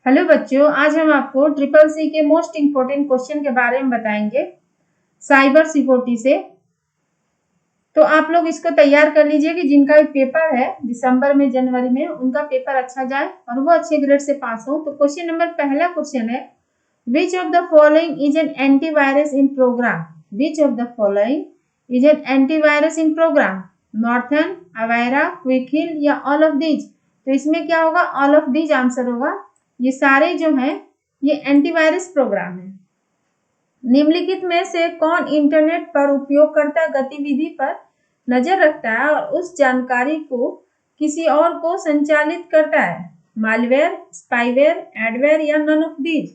Hello बच्चों, आज हम आपको ट्रिपल सी के मोस्ट इम्पोर्टेंट क्वेश्चन के बारे में बताएंगे साइबर सिक्योरिटी से। तो आप लोग इसको तैयार कर लीजिए कि जिनका भी पेपर है दिसंबर में जनवरी में, उनका पेपर अच्छा जाए और वो अच्छे ग्रेड से पास हो। तो क्वेश्चन नंबर पहला क्वेश्चन है, which of the following is an antivirus in program? Which of the following is an antivirus in program? Norton, Avira, Quick Heal या ऑल ऑफ दीज? तो इसमें क्या होगा? ऑल ऑफ दीज आंसर होगा। ये सारे जो हैं ये एंटीवायरस प्रोग्राम है। निम्नलिखित में से कौन इंटरनेट पर उपयोगकर्ता गतिविधि पर नजर रखता है और उस जानकारी को किसी और को संचालित करता है? मालवेयर, स्पाईवेयर, एडवेयर या नन ऑफ दीज?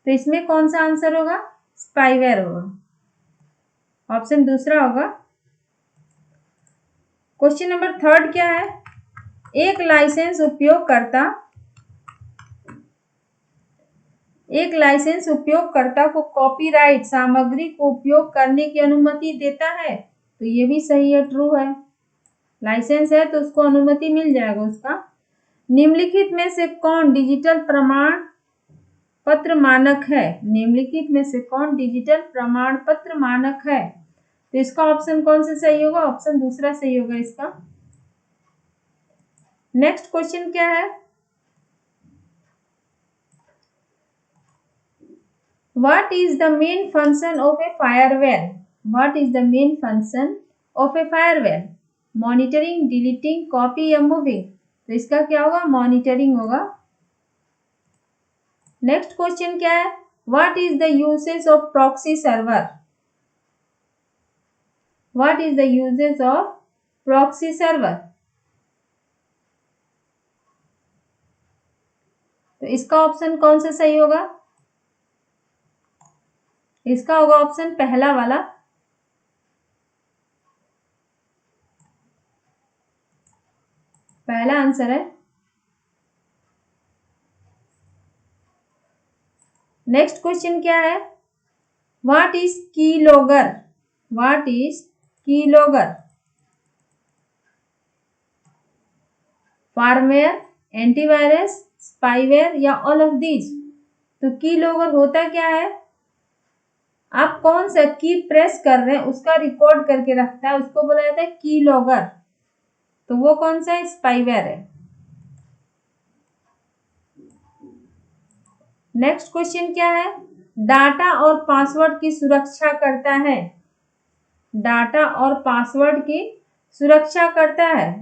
तो इसमें कौन सा आंसर होगा? स्पाईवेयर होगा। ऑप्शन दूसरा होगा। क्वेश्चन नंबर थर्ड क्या है? एक लाइसेंस उपयोगकर्ता को कॉपीराइट सामग्री को उपयोग करने की अनुमति देता है। तो ये भी सही है, ट्रू है। लाइसेंस है तो उसको अनुमति मिल जाएगा उसका। निम्नलिखित में से कौन डिजिटल प्रमाण पत्र मानक है? निम्नलिखित में से कौन डिजिटल प्रमाण पत्र मानक है? तो इसका ऑप्शन कौन सा सही होगा? ऑप्शन दूसरा सही होगा इसका। नेक्स्ट क्वेश्चन क्या है? What is the main function of a firewall? What is the main function of a firewall? Monitoring, deleting, copy या moving? तो इसका क्या होगा? मॉनिटरिंग होगा। नेक्स्ट क्वेश्चन क्या है? What is the usage of proxy server? What is the usage of proxy server? तो इसका ऑप्शन कौन सा सही होगा? इसका होगा ऑप्शन पहला वाला। पहला आंसर है। नेक्स्ट क्वेश्चन क्या है? What is keylogger? What is keylogger? Firmware, antivirus, spyware या ऑल ऑफ दीज? तो कीलॉगर होता क्या है? आप कौन सा की प्रेस कर रहे हैं उसका रिकॉर्ड करके रखता है, उसको बोला जाता है कीलॉगर। तो वो कौन सा है? स्पाईवेयर है। नेक्स्ट क्वेश्चन क्या है? डाटा और पासवर्ड की सुरक्षा करता है। डाटा और पासवर्ड की सुरक्षा करता है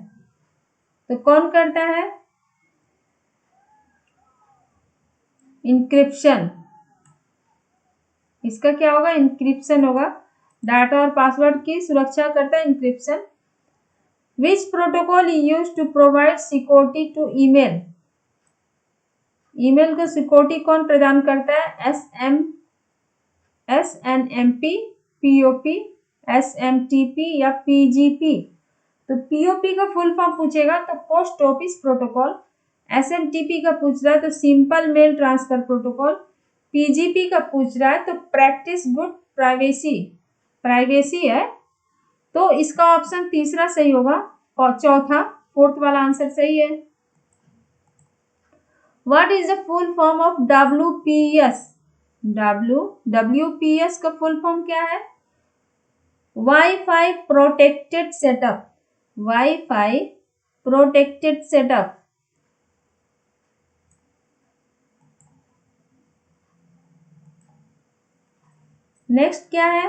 तो कौन करता है? इंक्रिप्शन। इसका क्या होगा? इंक्रिप्शन होगा। डाटा और पासवर्ड की सुरक्षा करता है encryption. Which protocol use to provide security to email? Email को सिक्योरिटी कौन प्रदान करता है? SNMP, POP, SMTP या PGP? तो POP का फुल फॉर्म पूछेगा तो पोस्ट ऑफिस प्रोटोकॉल। SMTP का पूछ रहा है तो simple mail transfer protocol. PGP का पूछ रहा है तो प्रैक्टिस गुड प्राइवेसी है। तो इसका ऑप्शन तीसरा सही होगा और चौथा फोर्थ वाला आंसर सही है। What is the full form of WPS? WPS का फुल फॉर्म क्या है? Wifi protected setup. Wifi protected setup. Next क्या है?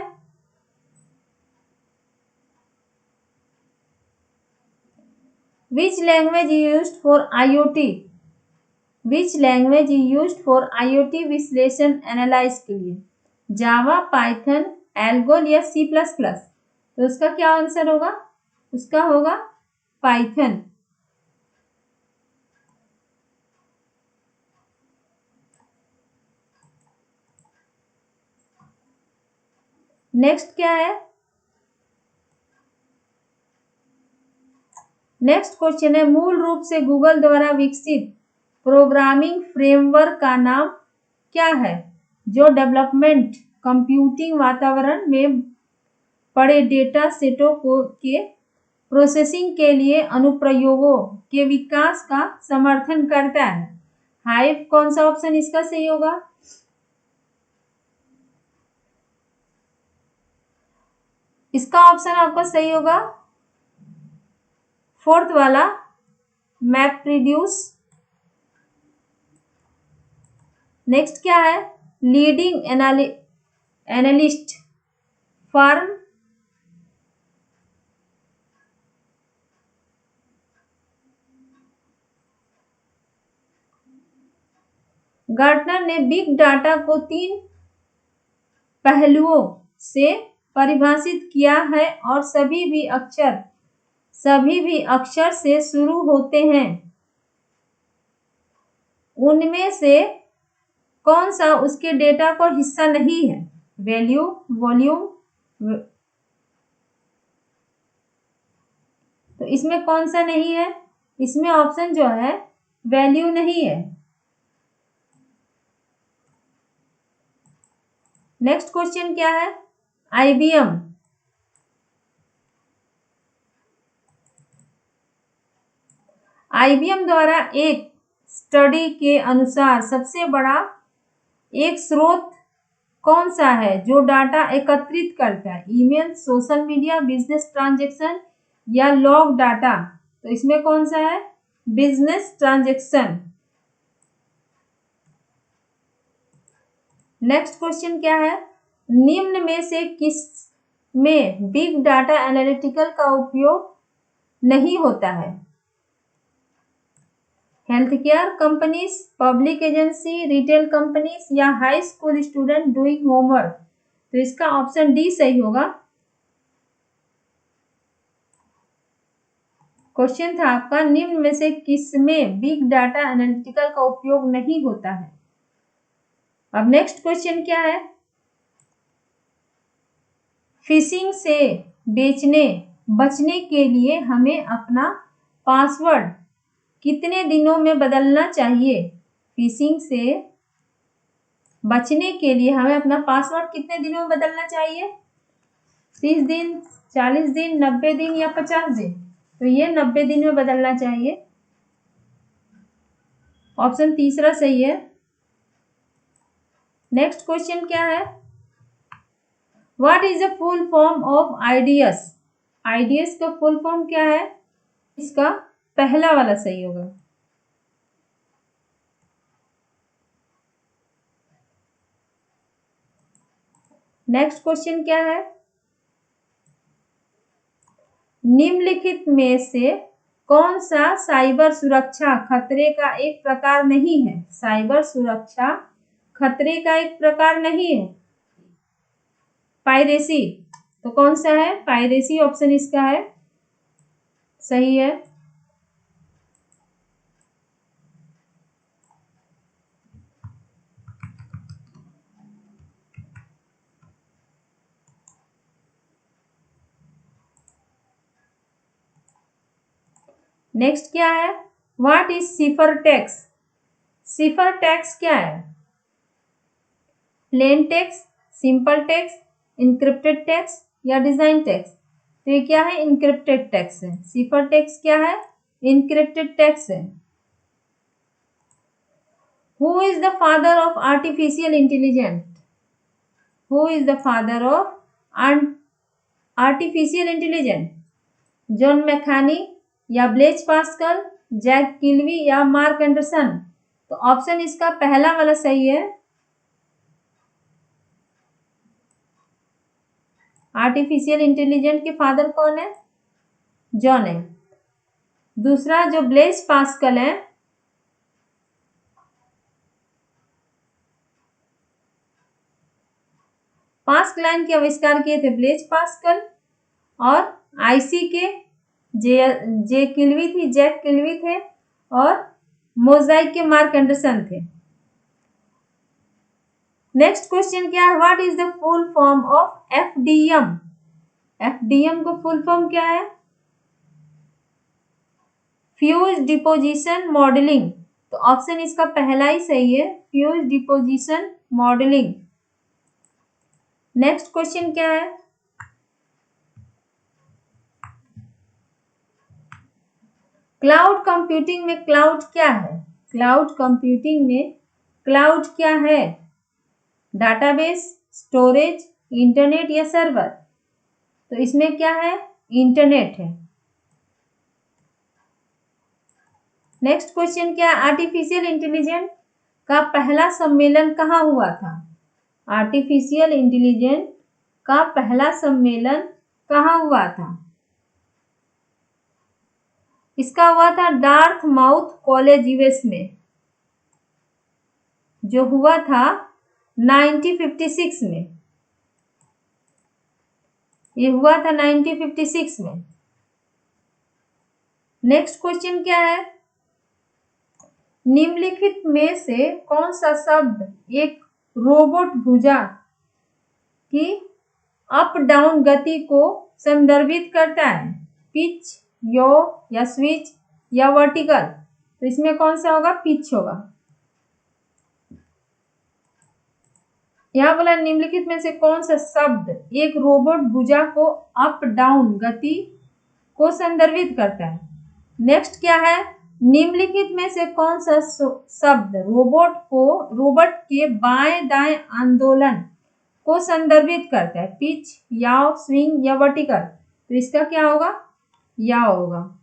Which language is used for IoT? Which language is used for IoT विश्लेषण analyse के लिए? जावा, पाइथन, एल्गोल या C++? तो उसका क्या आंसर होगा? उसका होगा पाइथन। नेक्स्ट क्या है? नेक्स्ट क्वेश्चन है, मूल रूप से गूगल द्वारा विकसित प्रोग्रामिंग फ्रेमवर्क का नाम क्या है जो डेवलपमेंट कंप्यूटिंग वातावरण में बड़े डेटा सेटों के प्रोसेसिंग के लिए अनुप्रयोगों के विकास का समर्थन करता है? हाइव कौन सा ऑप्शन इसका सही होगा? इसका ऑप्शन आपका सही होगा फोर्थ वाला, मैप रिड्यूस। नेक्स्ट क्या है? Leading analyst firm. गार्टनर ने बिग डाटा को 3 पहलुओं से परिभाषित किया है और सभी भी अक्षर से शुरू होते हैं। उनमें से कौन सा उसके डेटा का हिस्सा नहीं है? Value, volume. तो इसमें कौन सा नहीं है? इसमें ऑप्शन जो है वैल्यू नहीं है। नेक्स्ट क्वेश्चन क्या है? आईबीएम द्वारा एक स्टडी के अनुसार सबसे बड़ा एक स्रोत कौन सा है जो डाटा एकत्रित करता है? Email, social media, business transaction या लॉग डाटा? तो इसमें कौन सा है? Business transaction. नेक्स्ट क्वेश्चन क्या है? निम्न में से किस में बिग डाटा एनालिटिकल का उपयोग नहीं होता है? Health care companies, public agency, retail companies या high school student doing homework? तो इसका ऑप्शन डी सही होगा। क्वेश्चन था आपका निम्न में से किसमें बिग डाटा एनालिटिकल का उपयोग नहीं होता है? अब नेक्स्ट क्वेश्चन क्या है? फिशिंग से बचने के लिए हमें अपना पासवर्ड कितने दिनों में बदलना चाहिए? फिशिंग से बचने के लिए हमें अपना पासवर्ड कितने दिनों में बदलना चाहिए? 30 दिन, 40 दिन, 90 दिन या 50 दिन? तो ये 90 दिन में बदलना चाहिए। ऑप्शन तीसरा सही है। नेक्स्ट क्वेश्चन क्या है? What is the full form of IDs? IDs का फुल फॉर्म क्या है? इसका पहला वाला सही होगा। नेक्स्ट क्वेश्चन क्या है? निम्नलिखित में से कौन सा साइबर सुरक्षा खतरे का एक प्रकार नहीं है? साइबर सुरक्षा खतरे का एक प्रकार नहीं है। पायरेसी। तो कौन सा है? पायरेसी ऑप्शन इसका है सही है। नेक्स्ट क्या है? What is cipher text? Cipher text क्या है? Plain text, simple text, encrypted text या डिजाइन टेक्स्ट? तो ये क्या है? इनक्रिप्टेड टेक्स्ट है। सिफर टेक्स्ट क्या है? इनक्रिप्टेड टेक्स्ट है। Who is the father of artificial intelligence? Who is the father of artificial intelligence? John Maithani या ब्लेज पास्कल, जैक किल्वी या मार्क एंडरसन? तो ऑप्शन इसका पहला वाला सही है। आर्टिफिशियल इंटेलिजेंस के फादर कौन है? जॉन है। दूसरा जो ब्लेज पास्कल है, पास्कलाइन के आविष्कार किए थे ब्लेज पास्कल, और आईसी के जैक किल्वी थे, और मोजाइक के मार्क एंडरसन थे। नेक्स्ट क्वेश्चन क्या है? What is the full form of FDM? FDM का फुल फॉर्म क्या है? Fuse deposition modelling. तो ऑप्शन इसका पहला ही सही है, fuse deposition modelling. Next question क्या है? क्लाउड कंप्यूटिंग में क्लाउड क्या है? क्लाउड कंप्यूटिंग में क्लाउड क्या है? डाटाबेस, स्टोरेज, इंटरनेट या सर्वर? तो इसमें क्या है? इंटरनेट है। नेक्स्ट क्वेश्चन क्या है? आर्टिफिशियल इंटेलिजेंस का पहला सम्मेलन कहाँ हुआ था? आर्टिफिशियल इंटेलिजेंस का पहला सम्मेलन कहाँ हुआ था? इसका हुआ था डार्थमाउथ कॉलेज यूएस में, जो हुआ था 1956 में। ये हुआ था 1956 में। नेक्स्ट क्वेश्चन क्या है? निम्नलिखित में से कौन सा शब्द एक रोबोट भुजा की अप डाउन गति को संदर्भित करता है? पिच, यो या स्विच या वर्टिकल? तो इसमें कौन सा होगा? पिच होगा। यहां बोला निम्नलिखित में से कौन सा शब्द एक रोबोट भुजा को अप डाउन गति को संदर्भित करता है? नेक्स्ट क्या है? निम्नलिखित में से कौन सा शब्द रोबोट के बाएं दाएं आंदोलन को संदर्भित करता है? पिच, याव, स्विंग या वर्टिकल? तो इसका क्या होगा? याव होगा।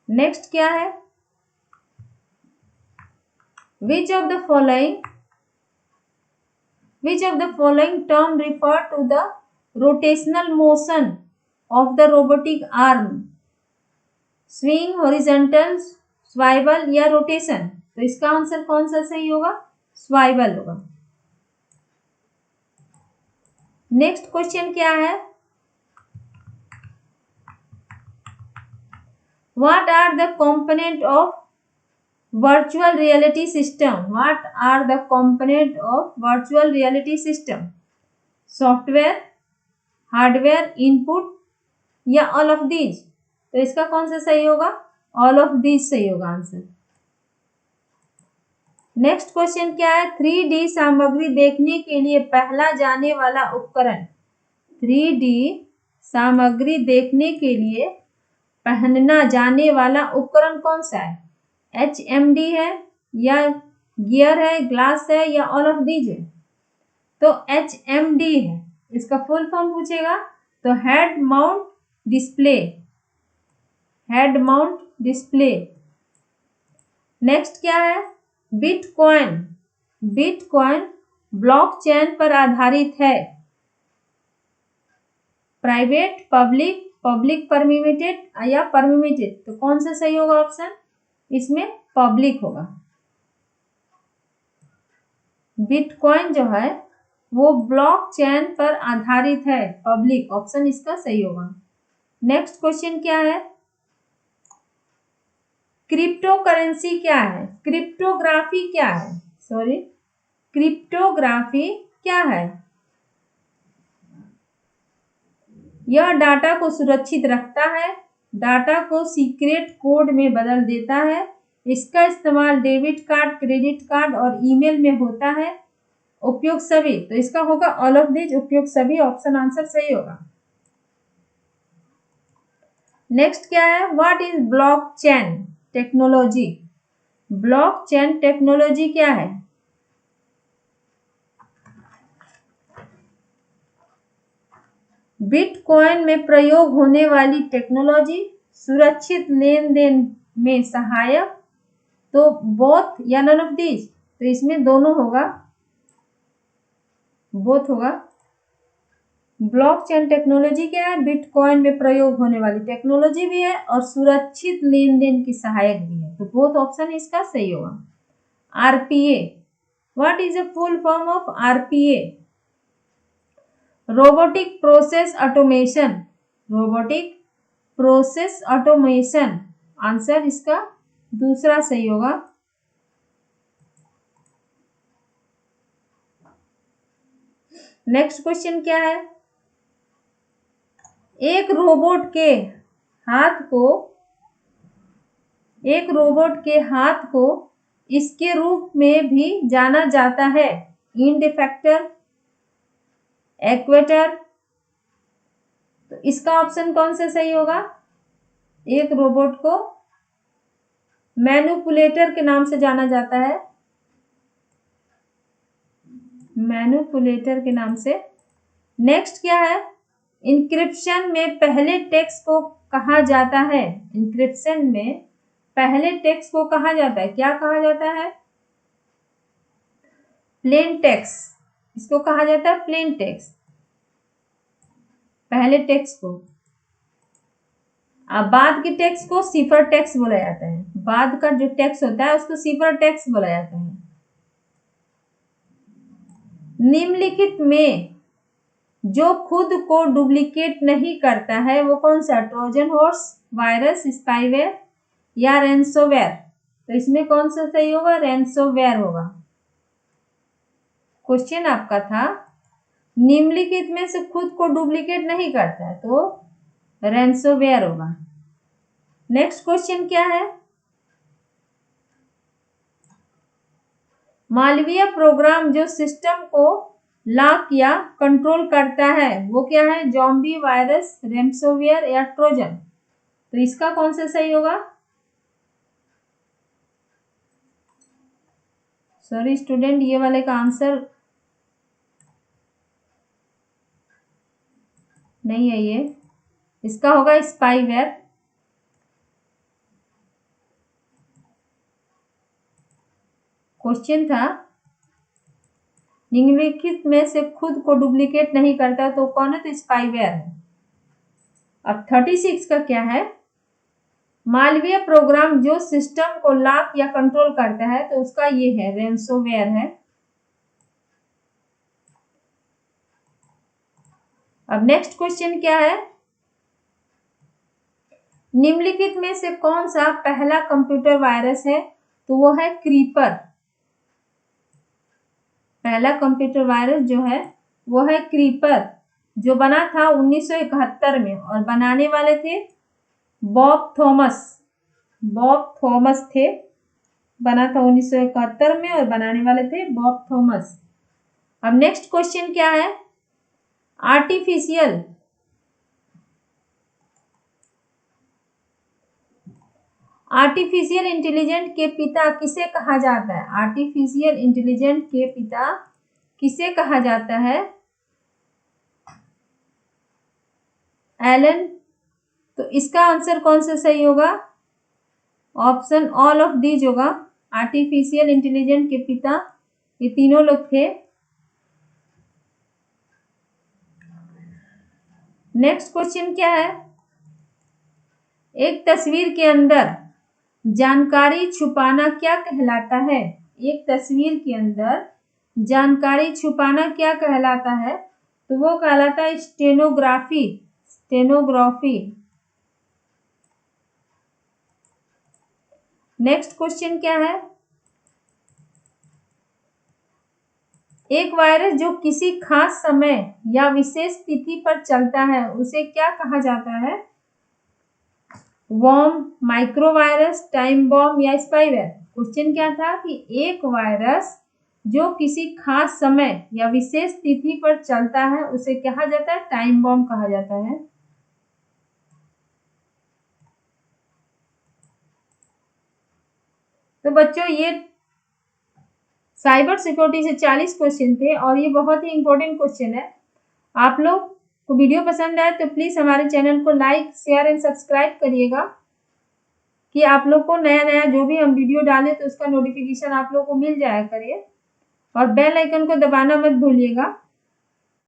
नेक्स्ट क्या है? Which of the following term refer to the rotational motion of the robotic arm? Swing, horizontal, swivel या rotation? तो इसका आंसर कौन सा सही होगा? swivel होगा। नेक्स्ट क्वेश्चन क्या है? What are the component of virtual reality system? What are the component of virtual reality system? Software, hardware, input या all of these? तो इसका कौन सा सही होगा? all of these सही होगा आंसर। नेक्स्ट क्वेश्चन क्या है? 3D सामग्री देखने के लिए पहला जाने वाला उपकरण। 3D सामग्री देखने के लिए पहनना जाने वाला उपकरण कौन सा है? HMD है या गियर है, ग्लास है या ऑल ऑफ दीज है? तो HMD है। इसका फुल फॉर्म पूछेगा तो head mount display, head mount display. Next क्या है? बिटकॉइन, बिटकॉइन ब्लॉकचेन पर आधारित है। प्राइवेट, पब्लिक, पब्लिक परमिटेड या परमिटेड? तो कौन सा सही होगा ऑप्शन? इसमें पब्लिक होगा। बिटकॉइन जो है वो ब्लॉकचेन पर आधारित है, पब्लिक, ऑप्शन इसका सही होगा। नेक्स्ट क्वेश्चन क्या है? क्रिप्टो करेंसी क्या है? क्रिप्टोग्राफी क्या है? सॉरी, क्रिप्टोग्राफी क्या है? यह डाटा को सुरक्षित रखता है, डाटा को सीक्रेट कोड में बदल देता है। इसका इस्तेमाल डेबिट कार्ड, क्रेडिट कार्ड और ईमेल में होता है। उपयोग सभी? तो इसका होगा ऑल ऑफ दिस, उपयोग सभी, ऑप्शन आंसर सही होगा। नेक्स्ट क्या है? What is blockchain technology? Blockchain technology क्या है? बिटकॉइन में प्रयोग होने वाली टेक्नोलॉजी, सुरक्षित लेन देन में सहायक, तो बोथ या नन ऑफ दीज? तो इसमें दोनों होगा, बोथ होगा। ब्लॉकचेन टेक्नोलॉजी क्या है? बिटकॉइन में प्रयोग होने वाली टेक्नोलॉजी भी है और सुरक्षित लेन देन की सहायक भी है, तो बोथ ऑप्शन इसका सही होगा। RPA, what is the full form of RPA? Robotic process automation, robotic process automation, answer इसका दूसरा सही होगा। नेक्स्ट क्वेश्चन क्या है? एक रोबोट के हाथ को इसके रूप में भी जाना जाता है, इंड इफेक्टर, एक्वेटर? तो इसका ऑप्शन कौन सा सही होगा? एक रोबोट को मैनिपुलेटर के नाम से जाना जाता है, मैनिपुलेटर के नाम से। नेक्स्ट क्या है, इंक्रिप्शन में पहले टेक्स्ट को कहा जाता है, इंक्रिप्शन में पहले टेक्स्ट को कहा जाता है, क्या कहा जाता है, प्लेन टेक्स्ट, इसको कहा जाता है प्लेन टेक्स्ट, पहले टेक्स्ट को। अब बाद के टेक्स्ट को सिफर टेक्स्ट बोला जाता है, बाद का जो टेक्स्ट होता है उसको सिफर टेक्स्ट बोला जाता है। निम्नलिखित में जो खुद को डुप्लीकेट नहीं करता है वो कौन सा, ट्रोजन हॉर्स, वायरस, स्पाईवेयर या रैंसोवेयर। तो इसमें कौन सा सही होगा, रैंसोवेयर होगा। क्वेश्चन आपका था निम्नलिखित में से खुद को डुप्लीकेट नहीं करता है, तो रैंसोवेयर होगा। नेक्स्ट क्वेश्चन क्या है, मालवीय प्रोग्राम जो सिस्टम को लॉक या कंट्रोल करता है वो क्या है, ज़ॉम्बी, वायरस, रैंसोवेयर या ट्रोजन। तो इसका कौन सा सही होगा, सॉरी स्टूडेंट, ये वाले का आंसर नहीं है, ये इसका होगा स्पाईवेयर। क्वेश्चन था निम्नलिखित में से खुद को डुप्लीकेट नहीं करता तो कौन है, तो स्पाईवेयर है। अब 36 का क्या है, मालवीय प्रोग्राम जो सिस्टम को लॉक या कंट्रोल करता है, तो उसका ये है रैंसोवेयर है। अब नेक्स्ट क्वेश्चन क्या है, निम्नलिखित में से कौन सा पहला कंप्यूटर वायरस है, तो वो है क्रीपर। पहला कंप्यूटर वायरस जो है वो है क्रीपर, जो बना था 1971 में और बनाने वाले थे बॉब थॉमस, बॉब थॉमस थे, बना था 1971 में और बनाने वाले थे बॉब थॉमस। अब नेक्स्ट क्वेश्चन क्या है, आर्टिफिशियल आर्टिफिशियल इंटेलिजेंट के पिता किसे कहा जाता है, आर्टिफिशियल इंटेलिजेंट के पिता किसे कहा जाता है, एलन। तो इसका आंसर कौन सा सही होगा, ऑप्शन ऑल ऑफ दीज होगा। आर्टिफिशियल इंटेलिजेंट के पिता ये तीनों लोग थे। नेक्स्ट क्वेश्चन क्या है, एक तस्वीर के अंदर जानकारी छुपाना क्या कहलाता है, एक तस्वीर के अंदर जानकारी छुपाना क्या कहलाता है, तो वो कहलाता है स्टेनोग्राफी, स्टेनोग्राफी। नेक्स्ट क्वेश्चन क्या है, एक वायरस जो किसी खास समय या विशेष तिथि पर चलता है उसे क्या कहा जाता है, वर्म, माइक्रोवायरस, टाइम बॉम्ब या स्पाईवेयर। क्वेश्चन क्या था कि एक वायरस जो किसी खास समय या विशेष तिथि पर चलता है उसे कहा जाता है, टाइम बॉम्ब कहा जाता है। तो बच्चों ये साइबर सिक्योरिटी से 40 क्वेश्चन थे और ये बहुत ही इंपॉर्टेंट क्वेश्चन है। आप लोग को वीडियो पसंद आए तो प्लीज हमारे चैनल को लाइक, शेयर एंड सब्सक्राइब करिएगा कि आप लोग को नया नया जो भी हम वीडियो डालें तो उसका नोटिफिकेशन आप लोग को मिल जाया करे, और बेल आइकन को दबाना मत भूलिएगा।